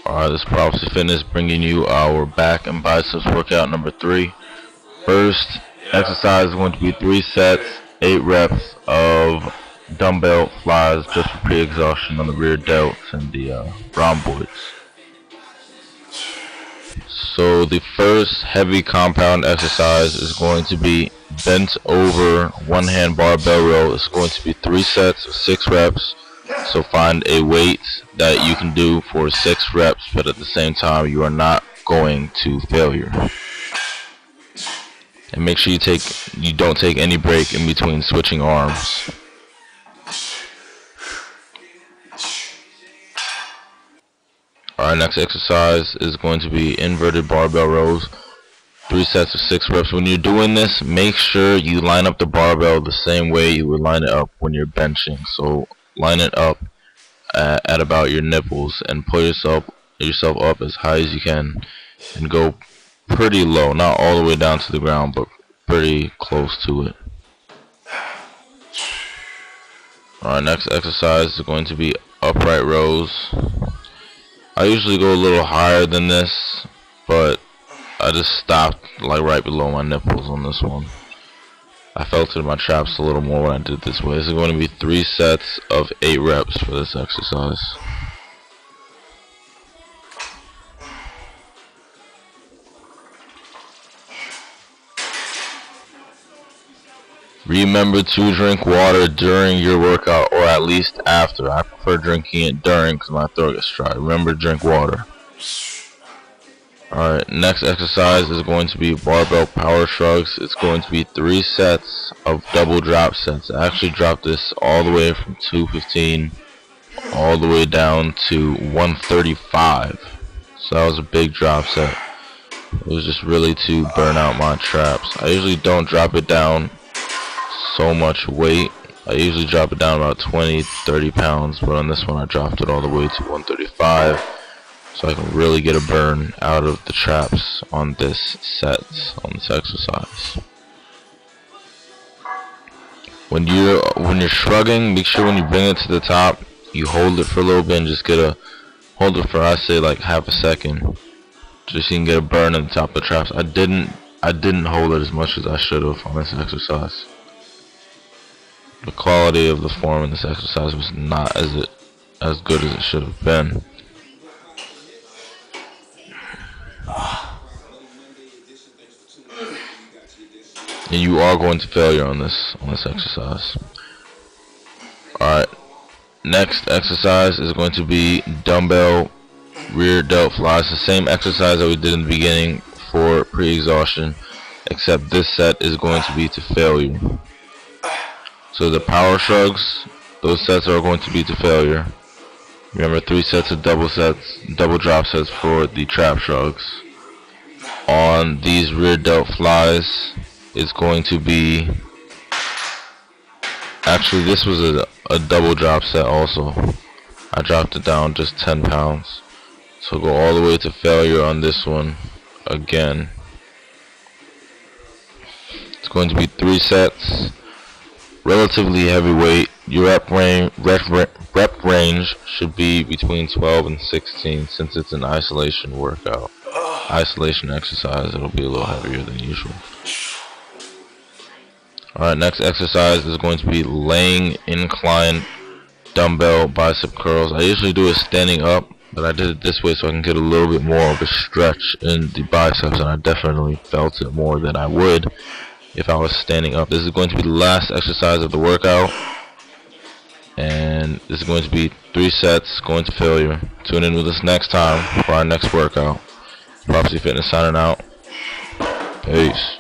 Alright, this is Prophecy Fitness bringing you our back and biceps workout number 3. First exercise is going to be 3 sets, 8 reps of dumbbell flies just for pre-exhaustion on the rear delts and the rhomboids. So the first heavy compound exercise is going to be bent over one hand barbell row. It's going to be 3 sets of 6 reps. So find a weight that you can do for 6 reps, but at the same time you are not going to failure. And make sure you don't take any break in between switching arms. Our next exercise is going to be inverted barbell rows. 3 sets of 6 reps. When you're doing this, make sure you line up the barbell the same way you would line it up when you're benching. So line it up at about your nipples and pull yourself up as high as you can and go pretty low, not all the way down to the ground, but pretty close to it. Our next exercise is going to be upright rows. I usually go a little higher than this, but I just stopped like right below my nipples on this one. I felt it in my traps a little more when I did it this way. This is going to be 3 sets of 8 reps for this exercise. Remember to drink water during your workout, or at least after. I prefer drinking it during because my throat gets dry. Remember to drink water. Alright, next exercise is going to be barbell power shrugs. It's going to be 3 sets of double drop sets. I actually dropped this all the way from 215 all the way down to 135. So that was a big drop set. It was just really to burn out my traps. I usually don't drop it down so much weight. I usually drop it down about 20-30 pounds, but on this one I dropped it all the way to 135. So I can really get a burn out of the traps on this exercise. When you're shrugging, make sure when you bring it to the top, you hold it for a little bit and just hold it for, I say, like half a second, just so you can get a burn on the top of the traps. I didn't hold it as much as I should have on this exercise. The quality of the form in this exercise was not as good as it should have been. And you are going to failure on this exercise. Alright, next exercise is going to be dumbbell rear delt flies. The same exercise that we did in the beginning for pre-exhaustion, except this set is going to be to failure. So the power shrugs, those sets are going to be to failure. Remember, 3 sets of double drop sets for the trap shrugs. On these rear delt flies, it's going to be, actually this was a double drop set also. I dropped it down just 10 pounds. So go all the way to failure on this one again. It's going to be 3 sets, relatively heavy weight. Your rep range should be between 12 and 16 since it's an isolation workout. Isolation exercise, it'll be a little heavier than usual. Alright, next exercise is going to be laying incline dumbbell bicep curls. I usually do it standing up, but I did it this way so I can get a little bit more of a stretch in the biceps, and I definitely felt it more than I would if I was standing up. This is going to be the last exercise of the workout, and this is going to be 3 sets going to failure. Tune in with us next time for our next workout. Prophecy Fitness signing out. Peace.